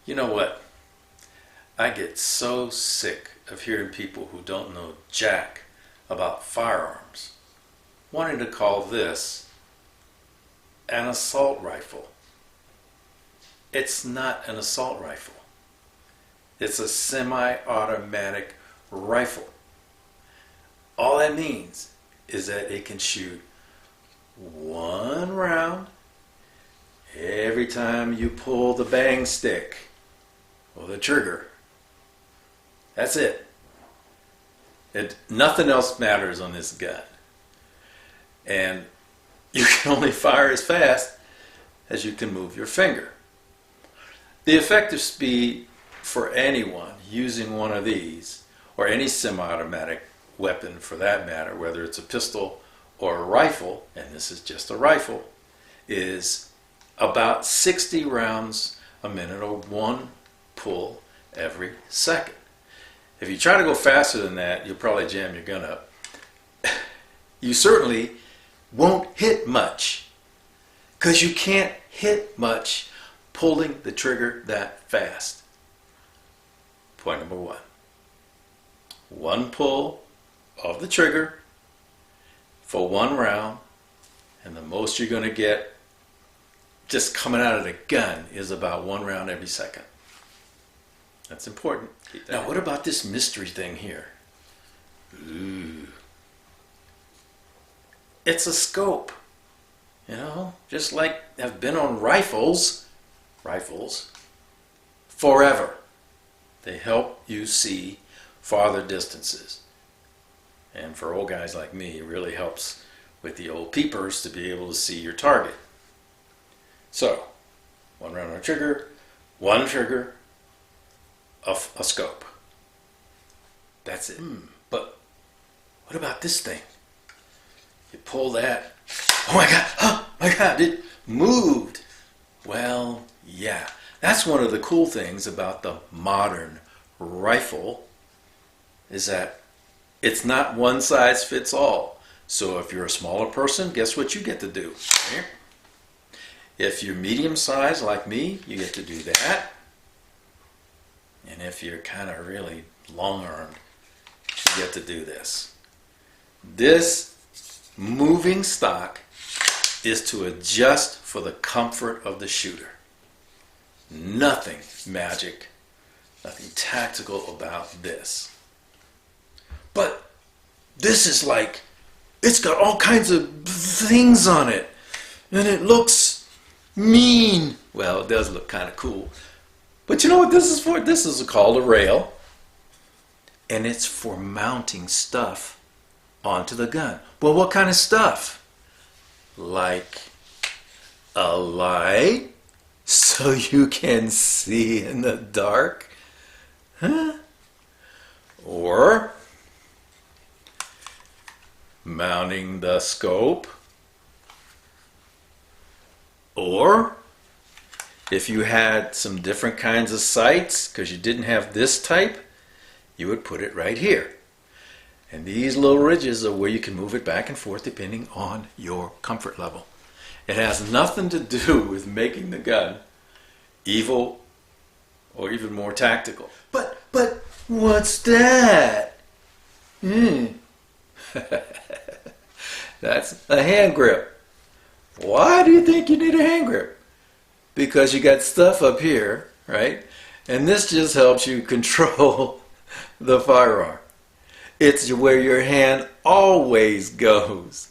You know what? I get so sick of hearing people who don't know jack about firearms wanting to call this an assault rifle. It's not an assault rifle. It's a semi-automatic rifle. All that means is that it can shoot one round every time you pull the bang stick or the trigger. That's it. Nothing else matters on this gun. And you can only fire as fast as you can move your finger. The effective speed for anyone using one of these, or any semi-automatic weapon for that matter, whether it's a pistol or a rifle, and this is just a rifle, is about 60 rounds a minute, or one pull every second. If you try to go faster than that, you'll probably jam your gun up. You certainly won't hit much, because you can't hit much pulling the trigger that fast. Point number one. One pull of the trigger for one round, and the most you're going to get just coming out of the gun is about one round every second. That's important. Now, what about this mystery thing here? Ooh. It's a scope. You know, just like I've been on rifles forever. They help you see farther distances. And for old guys like me, it really helps with the old peepers to be able to see your target. So, one round on a trigger, one trigger, a scope. That's it. But what about this thing? You pull that. Oh my God, it moved. Well, yeah. That's one of the cool things about the modern rifle, is that it's not one size fits all. So if you're a smaller person, guess what you get to do? Here. If you're medium size like me, you get to do that. And if you're kind of really long-armed, you get to do this. This moving stock is to adjust for the comfort of the shooter. Nothing magic, nothing tactical about this. But this is like, it's got all kinds of things on it, and it looks mean. Well, it does look kind of cool. But you know what this is for? This is called a rail, and it's for mounting stuff onto the gun. Well, what kind of stuff? Like a light, so you can see in the dark? Huh? Or mounting the scope? Or if you had some different kinds of sights, because you didn't have this type, you would put it right here. And these little ridges are where you can move it back and forth depending on your comfort level. It has nothing to do with making the gun evil or even more tactical. But what's that? That's a hand grip. Why do you think you need a hand grip? Because you got stuff up here, right? And this just helps you control the firearm. It's where your hand always goes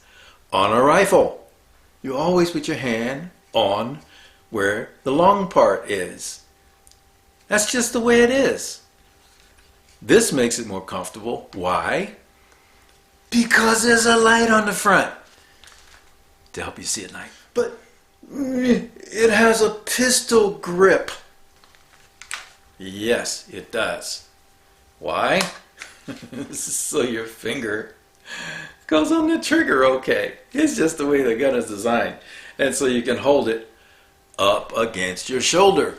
on a rifle. You always put your hand on where the long part is. That's just the way it is. This makes it more comfortable. Why? Because there's a light on the front to help you see at night. But it has a pistol grip. Yes, it does. Why? So your finger goes on the trigger okay. It's just the way the gun is designed. And so you can hold it up against your shoulder.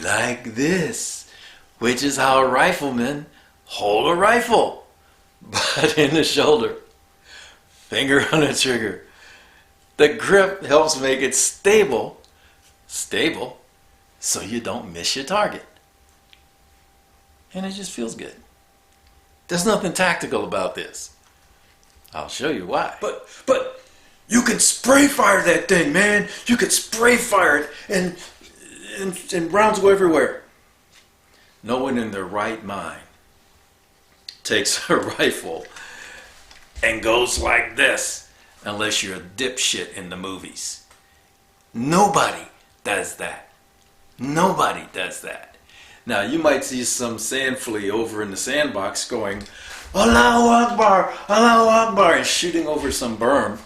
Like this. Which is how a rifleman hold a rifle. But in the shoulder. Finger on the trigger. The grip helps make it stable, so you don't miss your target. And it just feels good. There's nothing tactical about this. I'll show you why. But you can spray fire that thing, man. You can spray fire it and rounds go everywhere. No one in their right mind takes a rifle and goes like this unless you're a dipshit in the movies. Nobody does that. Nobody does that. Now you might see some sand flea over in the sandbox going, Allahu Akbar, Allahu Akbar, and shooting over some berm.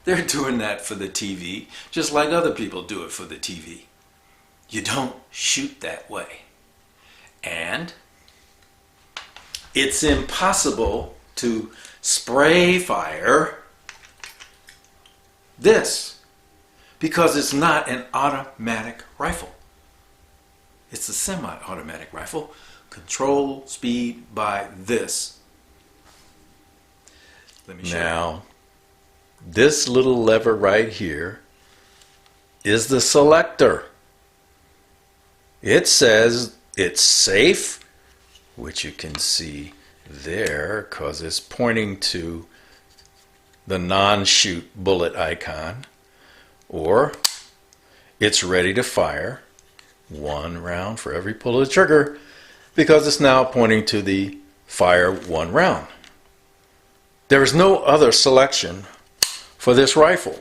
They're doing that for the TV, just like other people do it for the TV. You don't shoot that way. And it's impossible to spray fire this because it's not an automatic rifle. It's a semi-automatic rifle. Control speed by this. Let me show you. Now, this little lever right here is the selector. It says it's safe, which you can see there because it's pointing to the non-shoot bullet icon, or it's ready to fire 1 round for every pull of the trigger because it's now pointing to the fire 1 round. There is no other selection for this rifle.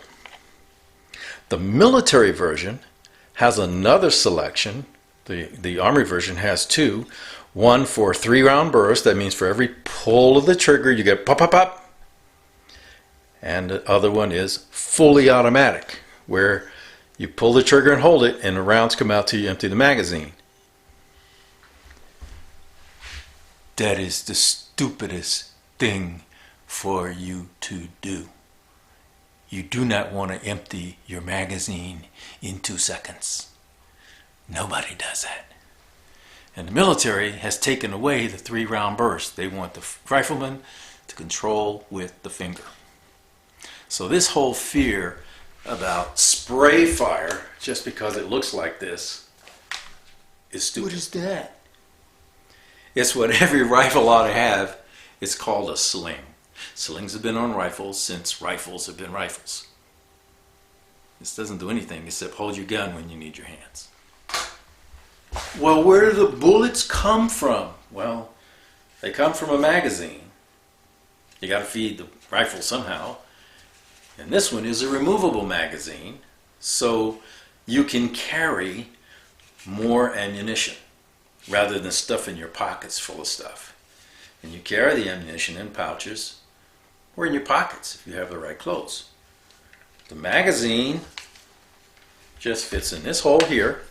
The military version has another selection. The Army version has 2. One for 3-round burst. That means for every pull of the trigger you get pop, pop, pop. And the other one is fully automatic, where you pull the trigger and hold it and the rounds come out till you empty the magazine. That is the stupidest thing for you to do. You do not want to empty your magazine in 2 seconds. Nobody does that. And the military has taken away the 3-round burst. They want the rifleman to control with the finger. So this whole fear about spray fire, just because it looks like this, is stupid. What is that? It's what every rifle ought to have. It's called a sling. Slings have been on rifles since rifles have been rifles. This doesn't do anything except hold your gun when you need your hands. Well, where do the bullets come from? Well, they come from a magazine. You got to feed the rifle somehow. And this one is a removable magazine, so you can carry more ammunition rather than stuffing your pockets full of stuff. And you carry the ammunition in pouches or in your pockets if you have the right clothes. The magazine just fits in this hole here,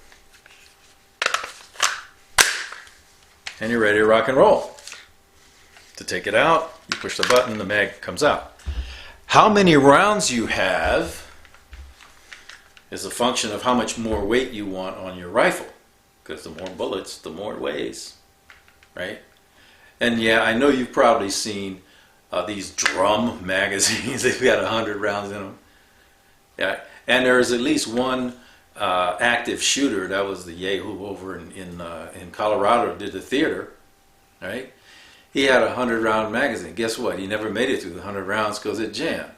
and you're ready to rock and roll. To take it out, you push the button, the mag comes out. How many rounds you have is a function of how much more weight you want on your rifle, because the more bullets, the more it weighs, right? And yeah, I know you've probably seen these drum magazines. They've got 100 rounds in them. Yeah, and there's at least one active shooter. That was the Yahoo over in Colorado, did the theater, right? He had a 100-round magazine. Guess what? He never made it through the 100 rounds because it jammed.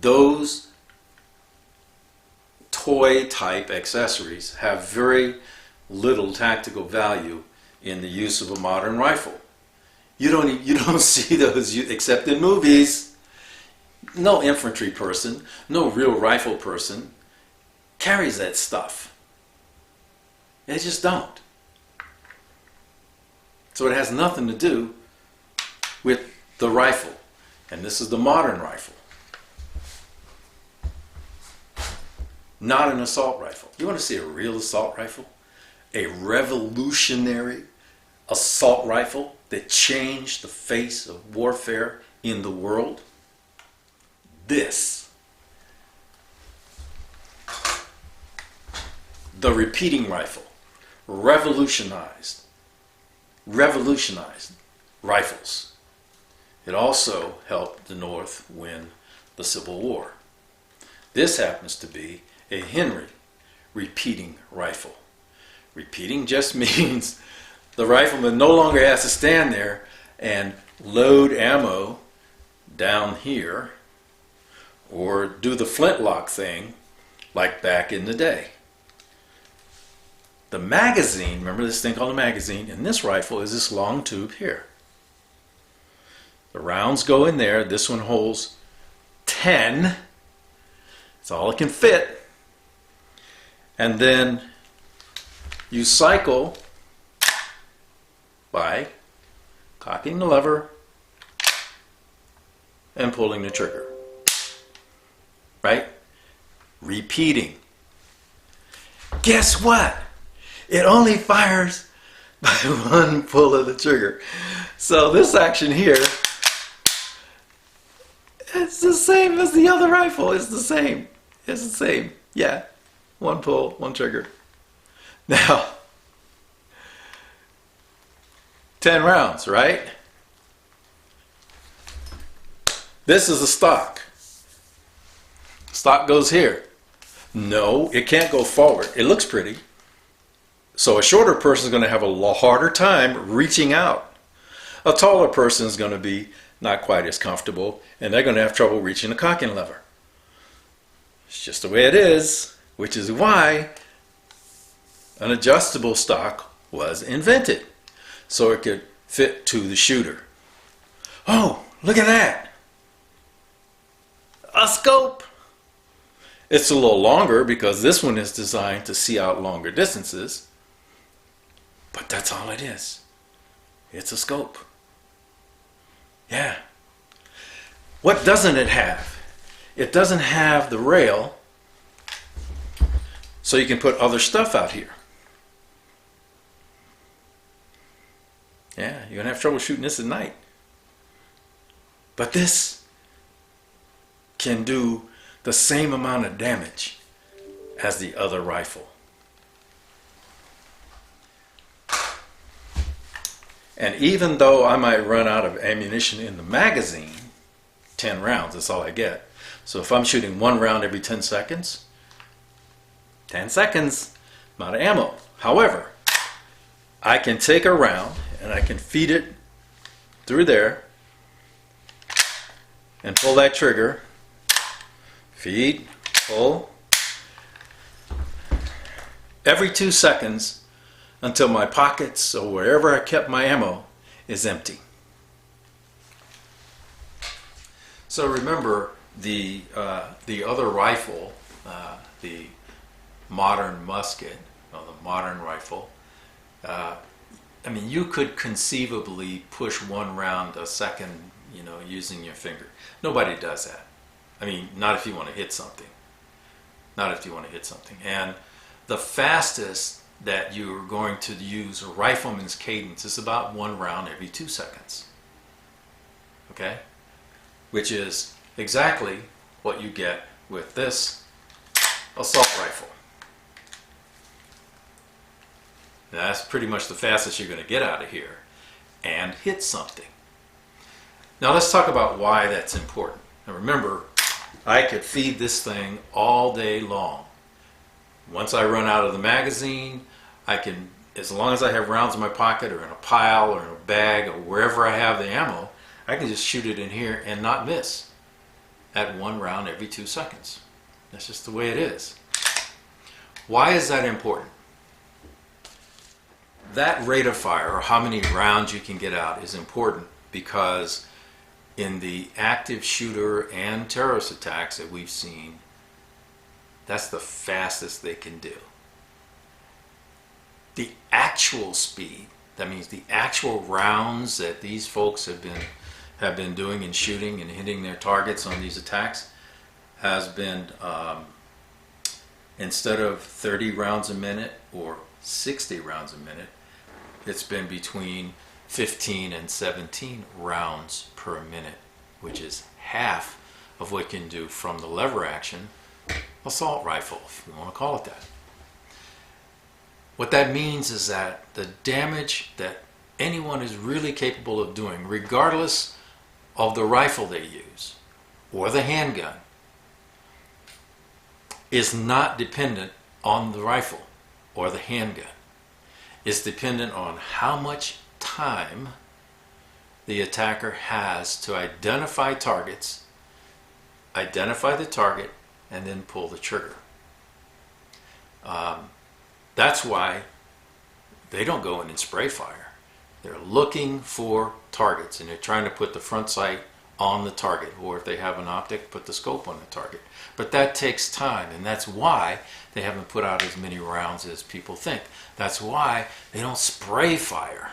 Those toy-type accessories have very little tactical value in the use of a modern rifle. You don't see those except in movies. No infantry person, no real rifle person carries that stuff. They just don't. So it has nothing to do with the rifle. And this is the modern rifle. Not an assault rifle. You want to see a real assault rifle? A revolutionary assault rifle that changed the face of warfare in the world? This. The repeating rifle revolutionized rifles. It also helped the North win the Civil War. This happens to be a Henry repeating rifle. Repeating just means the rifleman no longer has to stand there and load ammo down here or do the flintlock thing like back in the day. The magazine, remember this thing called a magazine, in this rifle is this long tube here. The rounds go in there. This one holds 10. That's all it can fit. And then you cycle by cocking the lever and pulling the trigger. Right? Repeating. Guess what? It only fires by one pull of the trigger. So this action here, it's the same as the other rifle. It's the same. It's the same. Yeah. One pull, one trigger. Now, 10 rounds, right? This is the stock. Stock goes here. No, it can't go forward. It looks pretty. So a shorter person is going to have a harder time reaching out. A taller person is going to be not quite as comfortable, and they're going to have trouble reaching the cocking lever. It's just the way it is, which is why an adjustable stock was invented, so it could fit to the shooter. Oh, look at that! A scope! It's a little longer because this one is designed to see out longer distances, but that's all it is. It's a scope. Yeah. What doesn't it have? It doesn't have the rail, so you can put other stuff out here. Yeah, you're going to have trouble shooting this at night. But this can do the same amount of damage as the other rifle. And even though I might run out of ammunition in the magazine, 10 rounds, that's all I get. So if I'm shooting one round every 10 seconds, 10 seconds, amount of ammo. However, I can take a round and I can feed it through there and pull that trigger, feed, pull, every 2 seconds until my pockets or wherever I kept my ammo is empty. So remember the other rifle, the modern musket, or the modern rifle, I mean, you could conceivably push one round a second, you know, using your finger. Nobody does that. I mean, not if you want to hit something. Not if you want to hit something. And the fastest that you're going to use a rifleman's cadence is about one round every 2 seconds. Okay? Which is exactly what you get with this assault rifle. Now, that's pretty much the fastest you're going to get out of here and hit something. Now let's talk about why that's important. Now remember, I could feed this thing all day long. Once I run out of the magazine, I can, as long as I have rounds in my pocket or in a pile or in a bag or wherever I have the ammo, I can just shoot it in here and not miss at one round every 2 seconds. That's just the way it is. Why is that important? That rate of fire, or how many rounds you can get out, is important because in the active shooter and terrorist attacks that we've seen, that's the fastest they can do. The actual speed, that means the actual rounds that these folks have been doing and shooting and hitting their targets on these attacks, has been instead of 30 rounds a minute or 60 rounds a minute, it's been between 15 and 17 rounds per minute, which is half of what you can do from the lever action assault rifle, if you want to call it that. What that means is that the damage that anyone is really capable of doing, regardless of the rifle they use or the handgun, is not dependent on the rifle or the handgun. is dependent on how much time the attacker has to identify targets, identify the target, and then pull the trigger. That's why they don't go in and spray fire. They're looking for targets, and they're trying to put the front sight on the target, or if they have an optic, put the scope on the target. But that takes time, and that's why they haven't put out as many rounds as people think. That's why they don't spray fire.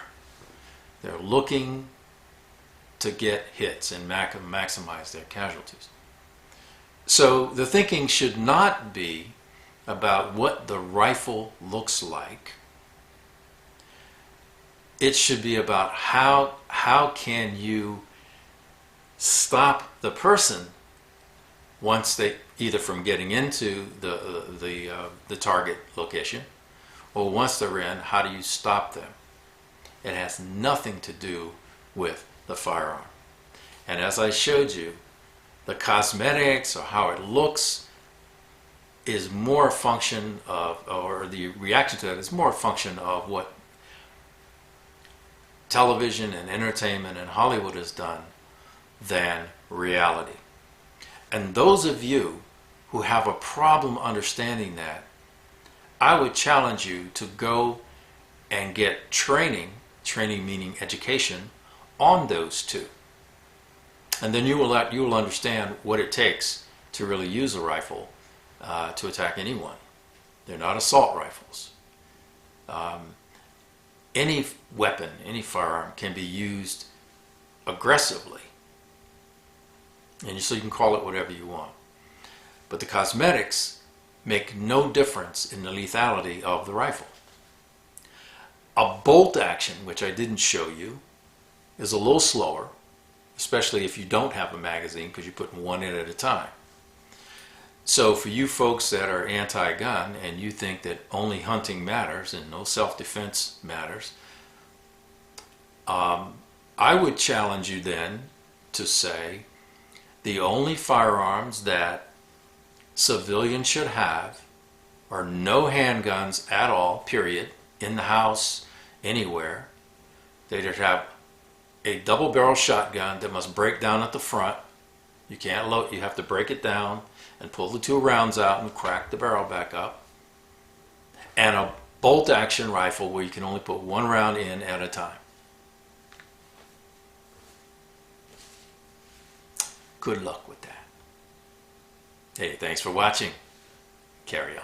They're looking to get hits and maximize their casualties. So the thinking should not be about what the rifle looks like. It should be about how can you stop the person once they either from getting into the target location, or once they're in, how do you stop them? It has nothing to do with the firearm. And as I showed you, the cosmetics or how it looks is more a function of, or the reaction to that is more a function of what television and entertainment and Hollywood has done than reality. And those of you who have a problem understanding that, I would challenge you to go and get training meaning education, on those two. And then you will understand what it takes to really use a rifle to attack anyone. They're not assault rifles. Any weapon, any firearm can be used aggressively. And so you can call it whatever you want. But the cosmetics make no difference in the lethality of the rifle. A bolt action, which I didn't show you, is a little slower, especially if you don't have a magazine because you're putting one in at a time. So for you folks that are anti-gun and you think that only hunting matters and no self-defense matters, I would challenge you then to say the only firearms that civilians should have are no handguns at all, period, in the house, anywhere. They should have a double-barrel shotgun that must break down at the front. You can't load, you have to break it down and pull the two rounds out and crack the barrel back up. And a bolt-action rifle where you can only put one round in at a time. Good luck with that. Hey, thanks for watching. Carry on.